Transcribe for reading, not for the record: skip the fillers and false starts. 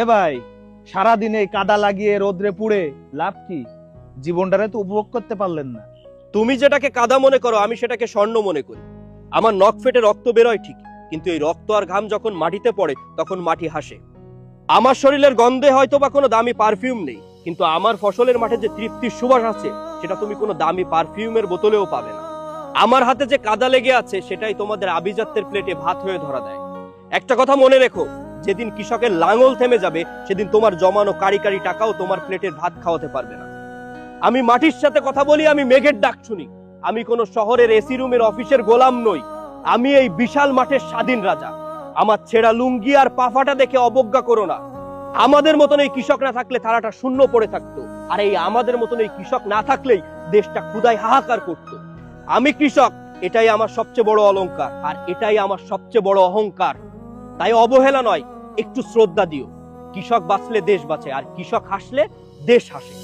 এ ভাই, সারাদিন এই কাদা লাগিয়ে রোদ্রে পুড়ে লাভ কি? জীবনটারে তো উপভোগ করতে পারলেন না। তুমি যেটাকে কাদা মনে করো, আমি সেটাকে স্বর্ণ মনে করি। আমার নখ ফেটে রক্ত বেরোয় ঠিক, কিন্তু এই রক্ত আর ঘাম যখন মাটিতে পড়ে তখন মাটি হাসে। আমার শরীরের গন্ধে হয়তো বা কোনো দামি পারফিউম নেই, কিন্তু আমার ফসলের মাঠে যে তৃপ্তির সুবাস আছে সেটা তুমি কোনো দামি পারফিউমের বোতলেও পাবে না। আমার হাতে যে কাদা লেগে আছে সেটাই তোমাদের আভিজাত্যের প্লেটে ভাত হয়ে ধরা দেয়। একটা কথা মনে রেখো, যেদিন কৃষকের লাঙল থেমে যাবে সেদিন তোমার জমানো কারি কারি টাকাও তোমার প্লেটের ভাত খাওয়াতে পারবে না। আমি মাটির সাথে কথা বলি, আমি মেঘের ডাক শুনি। আমি কোনো শহরের এসি রুমের অফিসের গোলাম নই, আমি এই বিশাল মাঠের স্বাধীন রাজা। আমার ছেঁড়া লুঙ্গি আর পাফাটা দেখে অবজ্ঞা করো না। আমাদের মতন এই কৃষক না থাকলে থালাটা শূন্য পড়ে থাকতো, আর এই আমাদের মতন এই কৃষক না থাকলেই দেশটা ক্ষুধায় হাহাকার করত। আমি কৃষক, এটাই আমার সবচেয়ে বড় অলংকার, আর এটাই আমার সবচেয়ে বড় অহংকার। তাই অবহেলা নয়, একটু শ্রদ্ধা দিও। কৃষক বাঁচলে দেশ বাঁচে, আর কৃষক হাসলে দেশ হাসে।